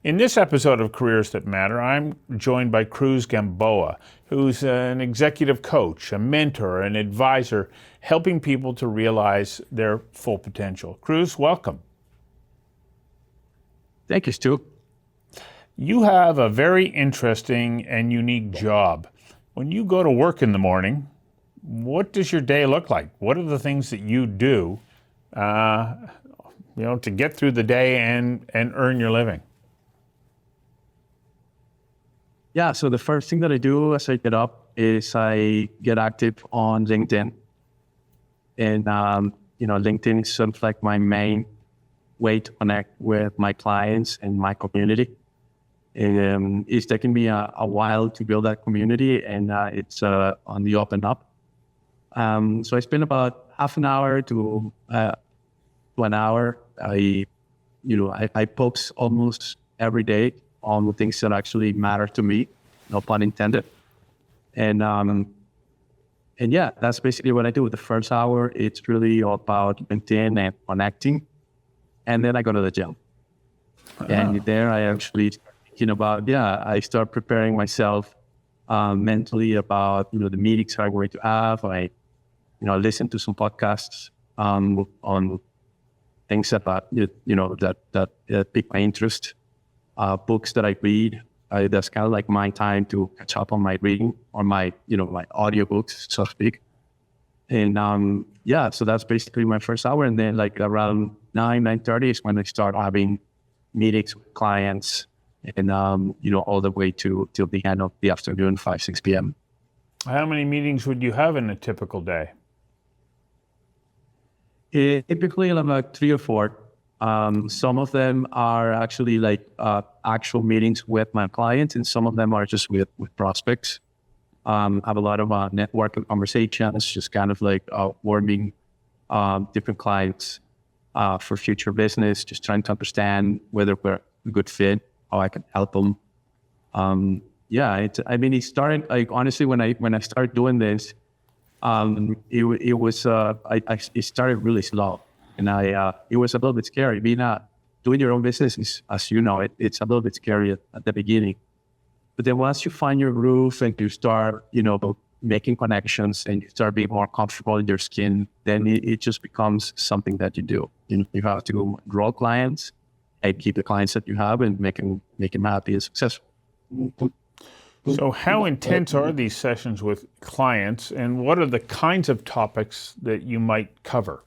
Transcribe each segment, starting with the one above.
In this episode of Careers That Matter, I'm joined by Cruz Gamboa, who's an executive coach, a mentor, an advisor, helping people to realize their full potential. Cruz, welcome. Thank you, Stu. You have a very interesting and unique job. When you go to work in the morning, what does your day look like? What are the things that you do, to get through the day and earn your living? Yeah, so the first thing that I do as I get up is I get active on LinkedIn. And, LinkedIn is sort of like my main way to connect with my clients and my community. And it's taken me a while to build that community, and it's on the up and up. So I spend about half an hour to 1 hour. I post almost every day on the things that actually matter to me, no pun intended. And yeah, that's basically what I do. The first hour, it's really all about LinkedIn and connecting. And then I go to the gym. Wow. And there I actually start thinking about, I start preparing myself mentally about, the meetings I'm going to have. I, listen to some podcasts on things that pique my interest. Books that I read, that's kind of like my time to catch up on my reading, or my audiobooks, so to speak. And so that's basically my first hour. And then like around 9:30 is when I start having meetings with clients, and all the way till the end of the afternoon, 5-6 p.m. How many meetings would you have in a typical day? Typically about 3 or 4. Some of them are actually like actual meetings with my clients, and some of them are just with prospects. I have a lot of networking conversations, just kind of like warming different clients for future business, just trying to understand whether we're a good fit, how I can help them. It started like, honestly, when I started doing this, it started really slow. And it was a little bit scary. Doing your own business is, as you know, it's a little bit scary at the beginning. But then once you find your groove and you start, making connections and you start being more comfortable in your skin, then it just becomes something that you do. You have to grow clients and keep the clients that you have and make them happy and successful. So how intense are these sessions with clients, and what are the kinds of topics that you might cover?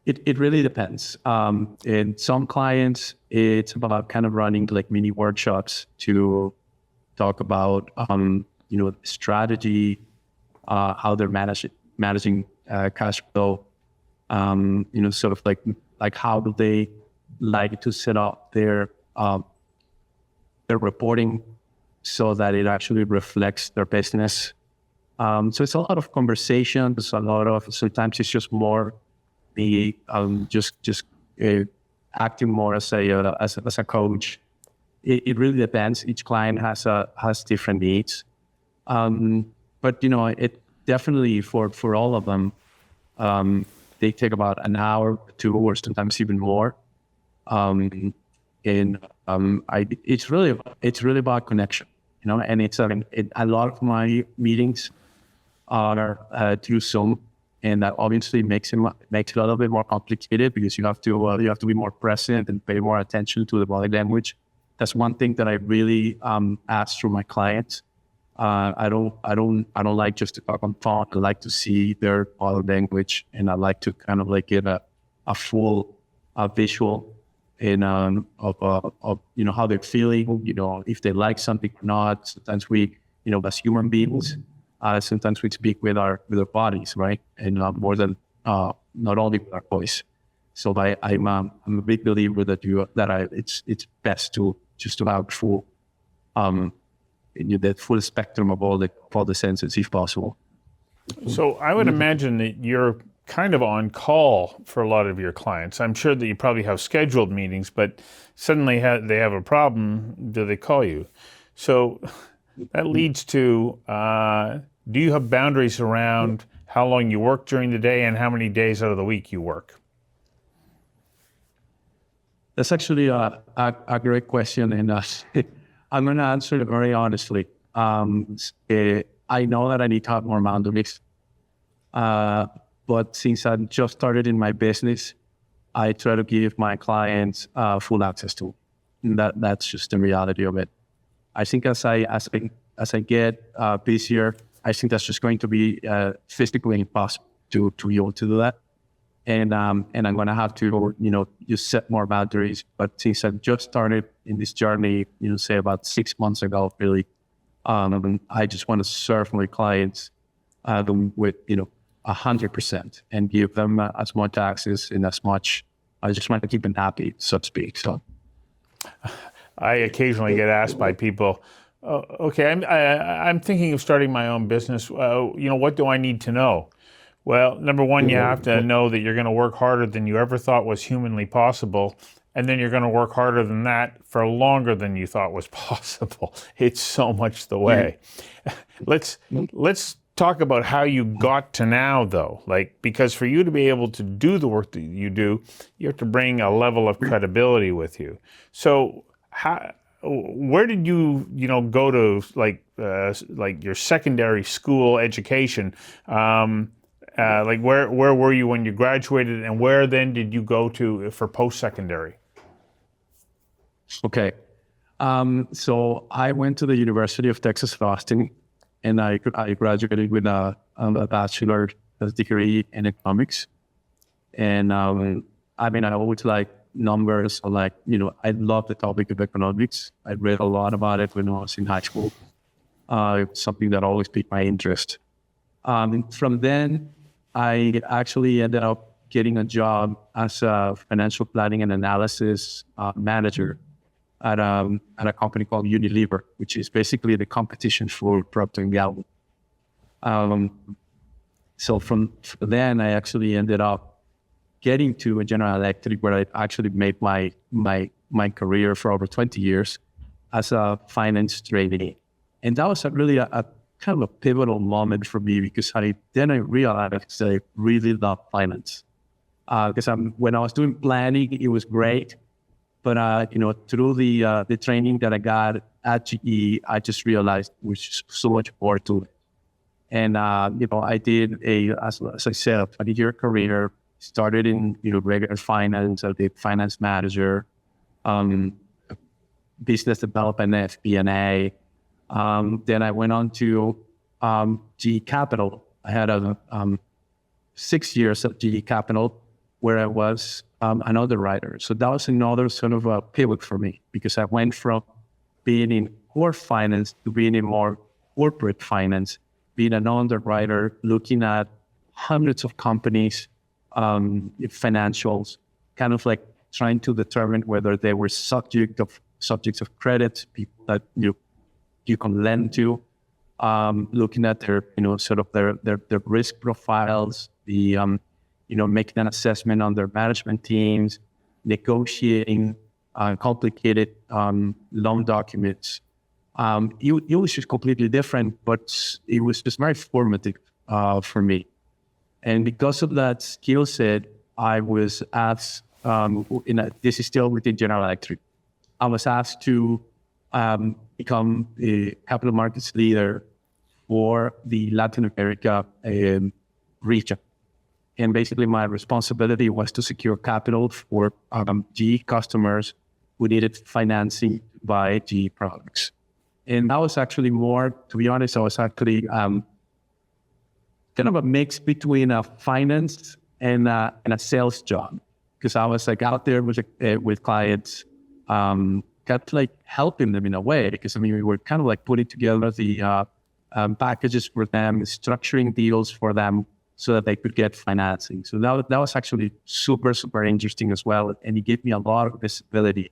It really depends. In some clients, it's about kind of running like mini workshops to talk about, strategy, how they're managing cash flow, sort of like how do they like to set up their reporting so that it actually reflects their business. So it's a lot of conversation. It's sometimes it's just more me acting more as a coach. It really depends. Each client has different needs, but it definitely for all of them, they take about an hour, 2 hours, sometimes even more. It's really about connection, and it's a lot of my meetings are through Zoom. And that obviously makes it a little bit more complicated because you have to be more present and pay more attention to the body language. That's one thing that I really ask from my clients. I don't like just to talk on phone. I like to see their body language, and I like to kind of like get a full visual of how they're feeling. If they like something or not. Sometimes we, as human beings. Sometimes we speak with our bodies, right? And more than not only with our voice. So I'm a big believer that it's best to have full that full spectrum of all the senses if possible. So I would imagine that you're kind of on call for a lot of your clients. I'm sure that you probably have scheduled meetings, but suddenly they have a problem. Do they call you? So that leads to, do you have boundaries around how long you work during the day and how many days out of the week you work? That's actually a great question, and I'm going to answer it very honestly. I know that I need to have more boundaries, but since I just started in my business, I try to give my clients full access to. And that's just the reality of it. I think as I get busier, I think that's just going to be physically impossible to be able to do that. And I'm going to have to, just set more boundaries. But since I just started in this journey, say about 6 months ago, really, I just want to serve my clients with, 100% and give them as much access and as much. I just want to keep them happy, so to speak. So, I occasionally get asked by people, okay, I'm thinking of starting my own business. What do I need to know? Well, number one, you have to know that you're going to work harder than you ever thought was humanly possible. And then you're going to work harder than that for longer than you thought was possible. It's so much the way. Let's talk about how you got to now, though. Because for you to be able to do the work that you do, you have to bring a level of credibility with you. So where did you go to your secondary school education? Where were you when you graduated, and where then did you go to for post-secondary? Okay. So I went to the University of Texas at Austin, and I graduated with a bachelor's degree in economics. And I always like numbers. I love the topic of economics. I read a lot about it when I was in high school. It's something that always piqued my interest. From then, I actually ended up getting a job as a financial planning and analysis manager at a company called Unilever, which is basically the competition for Procter & Gamble. So from then, I actually ended up getting to a General Electric, where I actually made my career for over 20 years as a finance trainee. And that was really a kind of a pivotal moment for me, because I realized I really love finance. Because when I was doing planning, it was great. But, through the training that I got at GE, I just realized there was so much more to it. And, I did as I said, a 20-year career, started in, regular finance. I did finance manager, business development, FP&A. Then I went on to GE Capital. I had 6 years at GE Capital, where I was an underwriter. So that was another sort of a pivot for me, because I went from being in core finance to being in more corporate finance, being an underwriter, looking at hundreds of companies, financials, kind of like trying to determine whether they were subjects of credit, people that you can lend to, looking at their, sort of their risk profiles, making an assessment on their management teams, negotiating complicated loan documents. It was just completely different, but it was just very formative for me. And because of that skill set, I was asked, this is still within General Electric, I was asked to become a capital markets leader for the Latin America region. And basically my responsibility was to secure capital for GE customers who needed financing to buy GE products. And that was actually more, to be honest, I was actually kind of a mix between a finance and a sales job. Because I was out there with clients, kind of like helping them in a way. Because we were kind of like putting together the packages for them, structuring deals for them, so that they could get financing. So that was actually super, super interesting as well. And it gave me a lot of visibility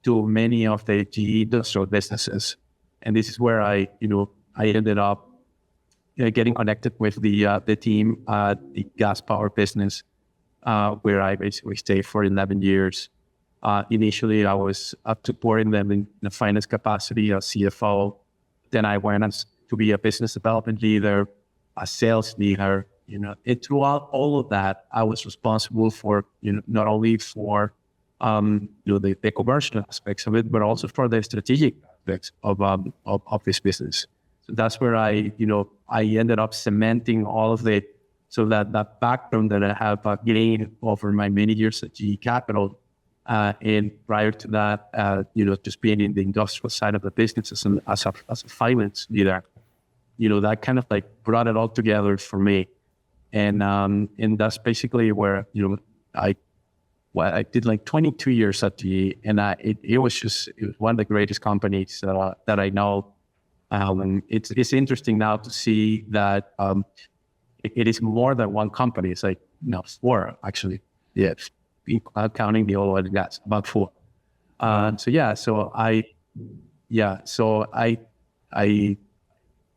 to many of the GE industrial businesses. And this is where I ended up getting connected with the team, the gas power business, where I basically stayed for 11 years. Initially, I was supporting them in the finance capacity as CFO. Then I went to be a business development leader, a sales leader. And throughout all of that, I was responsible for, not only for the commercial aspects of it, but also for the strategic aspects of this business. So that's where I ended up cementing all of that background that I have gained over my many years at GE Capital. And prior to that, just being in the industrial side of the business as a finance leader, that kind of like brought it all together for me. And that's basically where, I did like 22 years at GE, and it was one of the greatest companies that I know. It's interesting now to see that it is more than one company. It's like, four actually. Yes. Counting the oil and gas, about four. So I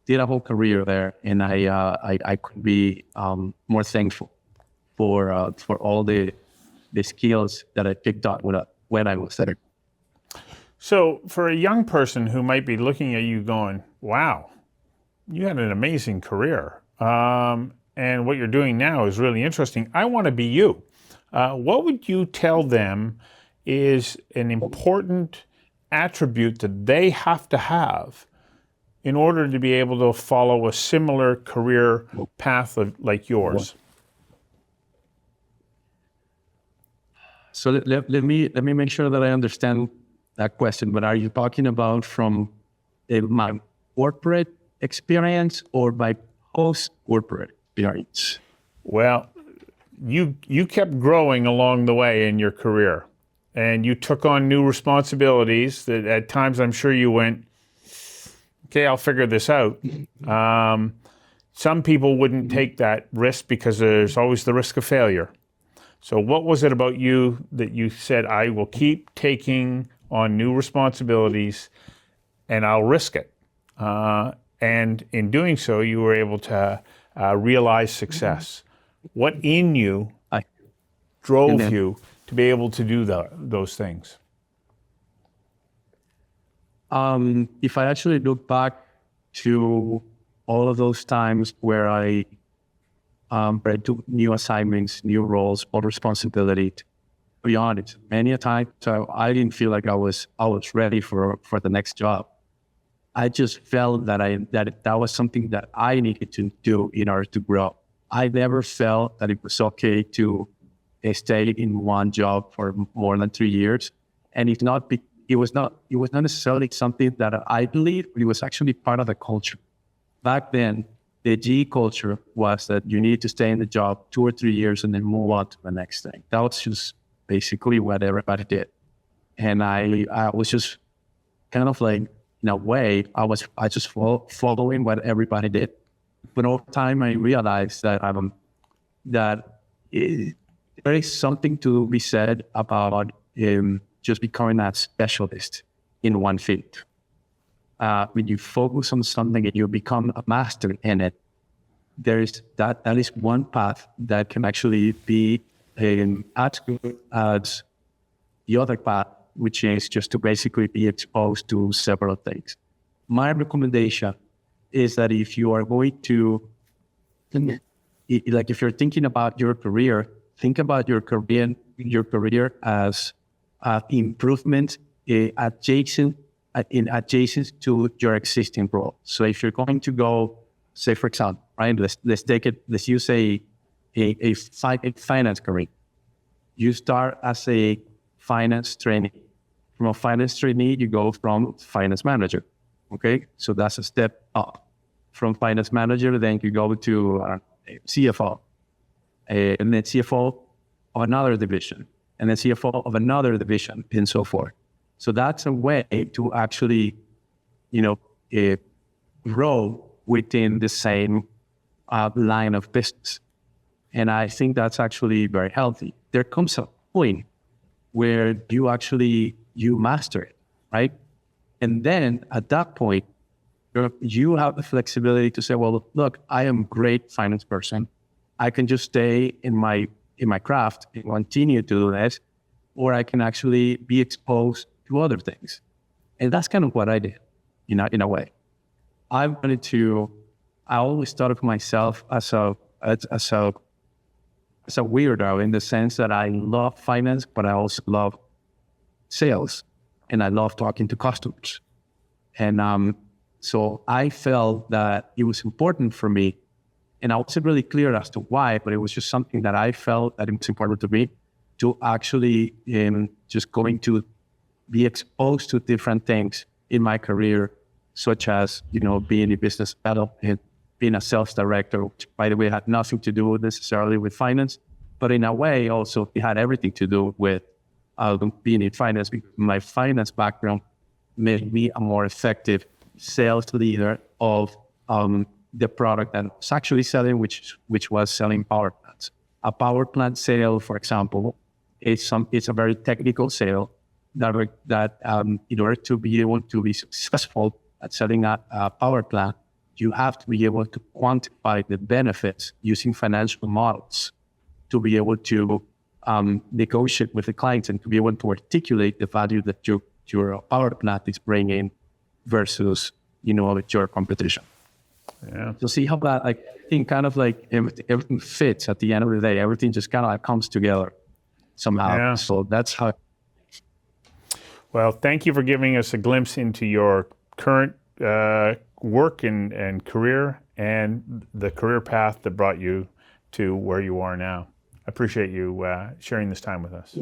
did a whole career there, and I could be more thankful for all the skills that I picked up when I was there. So for a young person who might be looking at you going, wow, you had an amazing career, and what you're doing now is really interesting. I want to be you. What would you tell them is an important attribute that they have to have in order to be able to follow a similar career path like yours? So let me make sure that I understand that question. But are you talking about from my corporate experience or my post-corporate experience? Well, you kept growing along the way in your career, and you took on new responsibilities that at times I'm sure you went, okay, I'll figure this out. Some people wouldn't take that risk because there's always the risk of failure. So what was it about you that you said, I will keep taking on new responsibilities and I'll risk it? And in doing so, you were able to realize success. What in you drove you to be able to do those things? If I actually look back to all of those times where I took new assignments, new roles, more responsibility, to be honest, many a time, so I didn't feel like I was ready for the next job. I just felt that was something that I needed to do in order to grow. I never felt that it was okay to stay in one job for more than 3 years, and it was not necessarily something that I believed, but it was actually part of the culture. Back then, the GE culture was that you need to stay in the job 2 or 3 years and then move on to the next thing. That was just basically what everybody did. And I was just kind of like, in a way, I just following what everybody did. But over time, I realized that there is something to be said about just becoming a specialist in one field. When you focus on something and you become a master in it, that is one path that can actually be as good as the other path, which is just to basically be exposed to several things. My recommendation is that if you are going to, if you're thinking about your career, think about your career as improvement adjacent to your existing role. So if you're going to go, say for example, right, let's use a finance career. You start as a finance trainee. From a finance trainee, you go from finance manager. Okay, so that's a step up. From finance manager, then you go to CFO, and then CFO of another division, and then CFO of another division, and so forth. So that's a way to actually, grow within the same line of business. And I think that's actually very healthy. There comes a point where you master it, right? And then at that point, you have the flexibility to say, well, look, I am a great finance person. I can just stay in my craft and continue to do this, or I can actually be exposed to other things. And that's kind of what I did, in a way. I always thought of myself as a weirdo in the sense that I love finance, but I also love sales, and I love talking to customers. And so I felt that it was important for me, and I wasn't really clear as to why, but it was just something that I felt that it was important to me to actually just going to be exposed to different things in my career, such as, being a business development, being a sales director, which, by the way, had nothing to do necessarily with finance, but in a way also it had everything to do with being in finance, because my finance background made me a more effective sales leader of the product that I was actually selling, which was selling power plants. A power plant sale, for example, it's a very technical sale that in order to be able to be successful at selling a power plant, you have to be able to quantify the benefits using financial models to be able to negotiate with the clients and to be able to articulate the value that your power plant is bringing versus, your competition. Yeah. So see how that, I think, kind of like everything fits at the end of the day. Everything just kind of like comes together somehow. Yeah. So that's how. Well, thank you for giving us a glimpse into your current work and career and the career path that brought you to where you are now. I appreciate you sharing this time with us.